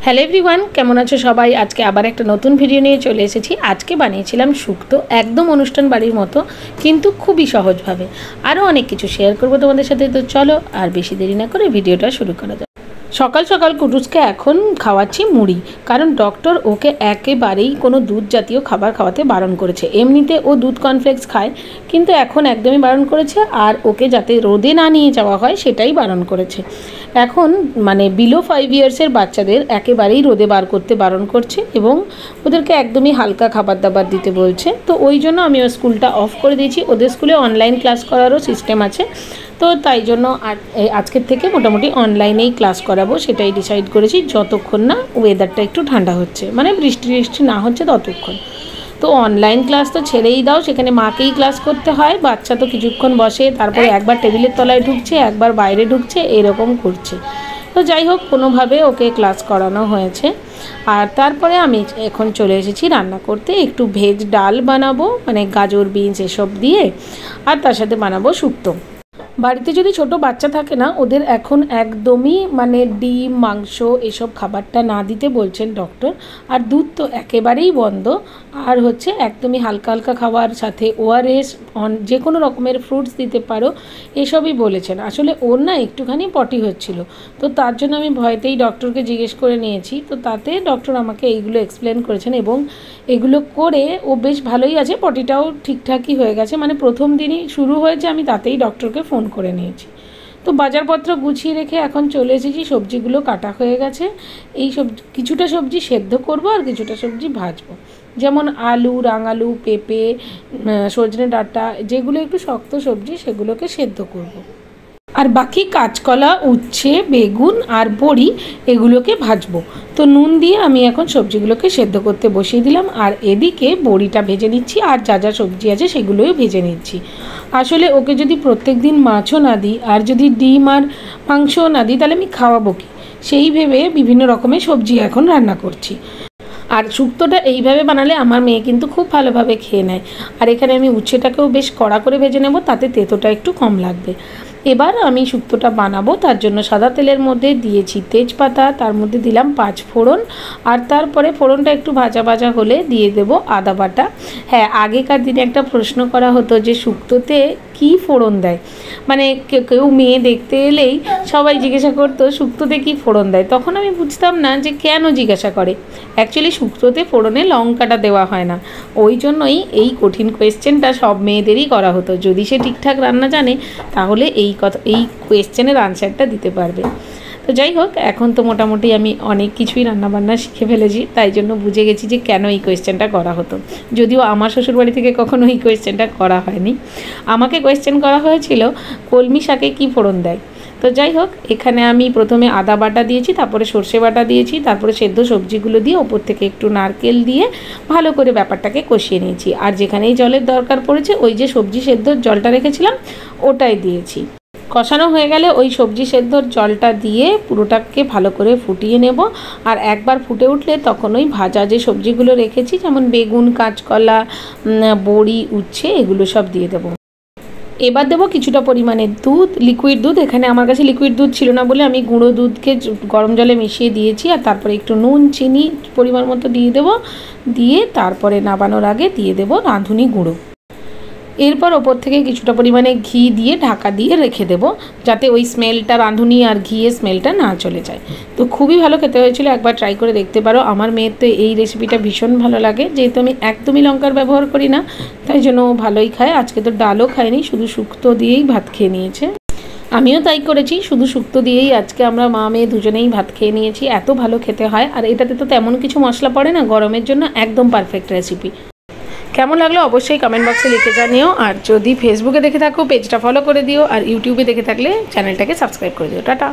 Hello everyone, কেমন আছো সবাই? আজকে আবার একটা নতুন ভিডিও নিয়ে চলে এসেছি। আজকে বানিয়েছিলাম শুক্তো, একদম অনুষ্ঠান বাড়ির মতো, কিন্তু খুবই সহজভাবে। আরও অনেক কিছু শেয়ার করবো তোমাদের সাথে। তো চলো আর বেশি দেরি না করে ভিডিওটা শুরু করা যাক। সকাল সকাল কুটুসকে এখন খাওয়াচ্ছি মুড়ি, কারণ ডক্টর ওকে একেবারেই কোনো দুধ জাতীয় খাবার খাওয়াতে বারণ করেছে। এমনিতে ও দুধ কর্নফ্লেক্স খায়, কিন্তু এখন একদমই বারণ করেছে। আর ওকে যাতে রোদে না নিয়ে যাওয়া হয় সেটাই বারণ করেছে। এখন মানে বিলো 5 ইয়ার্সের বাচ্চাদের একেবারেই রোদে বার করতে বারণ করছে এবং ওদেরকে একদমই হালকা খাবার দাবার দিতে বলছে। তো ওই জন্য আমি ওর স্কুলটা অফ করে দিয়েছি। ওদের স্কুলে অনলাইন ক্লাস করারও সিস্টেম আছে, তো তাই জন্য আজকের থেকে মোটামুটি অনলাইনেই ক্লাস করাবো, সেটাই ডিসাইড করেছি, যতক্ষণ না ওয়েদারটা একটু ঠান্ডা হচ্ছে, মানে বৃষ্টি না হচ্ছে ততক্ষণ। তো অনলাইন ক্লাস তো ছেড়েই দাও, সেখানে মাকেই ক্লাস করতে হয়। বাচ্চা তো কিছুক্ষণ বসে, তারপরে একবার টেবিলের তলায় ঢুকছে, একবার বাইরে ঢুকছে, এরকম করছে। তো যাই হোক, কোনোভাবে ওকে ক্লাস করানো হয়েছে। আর তারপরে আমি এখন চলে এসেছি রান্না করতে। একটু ভেজ ডাল বানাবো, মানে গাজর বিনস এসব দিয়ে, আর তার সাথে বানাবো শুক্তো। বাড়িতে যদি ছোট বাচ্চা থাকে না, ওদের এখন একদমই মানে ডিম মাংস এসব খাবারটা না দিতে বলছেন ডক্টর। আর দুধ তো একেবারেই বন্ধ। আর হচ্ছে একদমই হালকা হালকা খাবার, সাথে ওআরএস, যে কোনো রকমের ফ্রুটস দিতে পারো, এসবই বলেছেন। আসলে ওর না একটুখানি পটি হচ্ছিল, তো তার জন্য আমি ভয়তেই ডক্টরকে জিজ্ঞেস করে নিয়েছি। তো তাতে ডক্টর আমাকে এইগুলো এক্সপ্লেন করেছেন এবং এগুলো করে ও বেশ ভালোই আছে। পটিটাও ঠিকঠাকই হয়ে গেছে, মানে প্রথম দিনই শুরু হয়েছে, আমি তাতেই ডক্টরকে ফোন করে নিয়েছি। তো বাজারপত্র গুছিয়ে রেখে এখন চলে এসেছি। সবজিগুলো কাটা হয়ে গেছে। এই কিছুটা সবজি সেদ্ধ করব আর কিছুটা সবজি ভাজবো, যেমন আলু, রাঙালু, পেঁপে, সজনে ডাঁটা, যেগুলো একটু শক্ত সবজি সেগুলোকে সেদ্ধ করব। আর বাকি কাঁচকলা, উচ্ছে, বেগুন আর বড়ি এগুলোকে ভাজবো। তো নুন দিয়ে আমি এখন সবজিগুলোকে সেদ্ধ করতে বসিয়ে দিলাম, আর এদিকে বড়িটা ভেজে নিচ্ছি, আর যা যা সবজি আছে সেগুলোও ভেজে নিচ্ছি। আসলে ওকে যদি প্রত্যেক দিন মাছও না দিই, আর যদি ডিম আর মাংসও না দিই, তাহলে আমি খাওয়াবো কি, সেই ভেবে বিভিন্ন রকমের সবজি এখন রান্না করছি। আর শুক্তোটা এইভাবে বানালে আমার মেয়ে কিন্তু খুব ভালোভাবে খেয়ে নেয়। আর এখানে আমি উচ্ছেটাকেও বেশ কড়া করে ভেজে নেব, তাতে তেঁতোটা একটু কম লাগবে। এবার আমি শুক্তোটা বানাবো, তার জন্য সাদা তেলের মধ্যে দিয়েছি তেজপাতা, তার মধ্যে দিলাম 5 ফোড়ন, আর তারপরে ফোড়নটা একটু ভাজা ভাজা হলে দিয়ে দেব আদা বাটা। হ্যাঁ, আগেকার দিনে একটা প্রশ্ন করা হতো যে শুক্তোতে কী ফোড়ন দেয়, মানে কেউ মেয়ে দেখতে এলেই সবাই জিজ্ঞাসা করতো শুক্তোতে কী ফোড়ন দেয়। তখন আমি বুঝতাম না যে কেন জিজ্ঞাসা করে। অ্যাকচুয়ালি শুক্তোতে ফোড়নে লঙ্কাটা দেওয়া হয় না, ওই জন্যই এই কঠিন কোয়েশ্চেনটা সব মেয়েদেরই করা হতো। যদি সে ঠিকঠাক রান্না জানে, তাহলে এই কোয়েশ্চেনের আনসারটা দিতে পারবে। তো যাই হোক, এখন তো মোটামুটি আমি অনেক কিছুই রান্নাবান্না শিখে ফেলেছি, তাই জন্য বুঝে গেছি যে কেন এই কোয়েশ্চেনটা করা হতো। যদিও আমার শ্বশুরবাড়ি থেকে কখনো এই কোয়েশ্চেনটা করা হয়নি। আমাকে কোয়েশ্চেন করা হয়েছিল কলমি শাকে কী ফোড়ন দেয়। তো যাই হোক, এখানে আমি প্রথমে আদা বাটা দিয়েছি, তারপরে সর্ষে বাটা দিয়েছি, তারপরে সেদ্ধ সবজিগুলো দিয়ে ওপর থেকে একটু নারকেল দিয়ে ভালো করে ব্যাপারটাকে কষিয়ে নিয়েছি। আর যেখানেই জলের দরকার পড়েছে, ওই যে সবজি সেদ্ধর জলটা রেখেছিলাম ওটাই দিয়েছি। কষানো হয়ে গেলে ওই সবজি সেদ্ধর জলটা দিয়ে পুরোটাকে ভালো করে ফুটিয়ে নেব। আর একবার ফুটে উঠলে তখন ওই ভাজা যে সবজিগুলো রেখেছি, যেমন বেগুন, কাঁচকলা, বড়ি, উচ্ছে, এগুলো সব দিয়ে দেবো। এবার দেবো কিছুটা পরিমাণে দুধ, লিকুইড দুধ। এখানে আমার কাছে লিকুইড দুধ ছিল না বলে আমি গুঁড়ো দুধকে গরম জলে মিশিয়ে দিয়েছি। আর তারপরে একটু নুন, চিনি পরিমাণ মতো দিয়ে দেবো। দিয়ে তারপরে নামানোর আগে দিয়ে দেবো রাঁধুনি গুঁড়ো। এরপর ওপর থেকে কিছুটা পরিমাণে ঘি দিয়ে ঢাকা দিয়ে রেখে দেবো, যাতে ওই স্মেলটা, রাঁধুনি আর ঘিয়ের স্মেলটা না চলে যায়। তো খুবই ভালো খেতে হয়েছিল, একবার ট্রাই করে দেখতে পারো। আমার মেয়ের তো এই রেসিপিটা ভীষণ ভালো লাগে, যেহেতু আমি একদমই লঙ্কার ব্যবহার করি না, তাই জন্য ভালোই খায়। আজকে তো ডালও খায়নি, শুধু শুক্তো দিয়েই ভাত খেয়ে নিয়েছে। আমিও তাই করেছি, শুধু শুক্তো দিয়েই আজকে আমরা মা মেয়ে দুজনেই ভাত খেয়ে নিয়েছি। এত ভালো খেতে হয়, আর এটাতে তো তেমন কিছু মশলা পড়ে না, গরমের জন্য একদম পারফেক্ট রেসিপি। কেমন লাগলো অবশ্যই কমেন্ট বক্সে লিখে জানিও। আর যদি ফেসবুকে দেখে থাকো, পেজটা ফলো করে দিও, আর ইউটিউবে দেখে থাকলে চ্যানেলটাকে সাবস্ক্রাইব করে দিও। টাটা।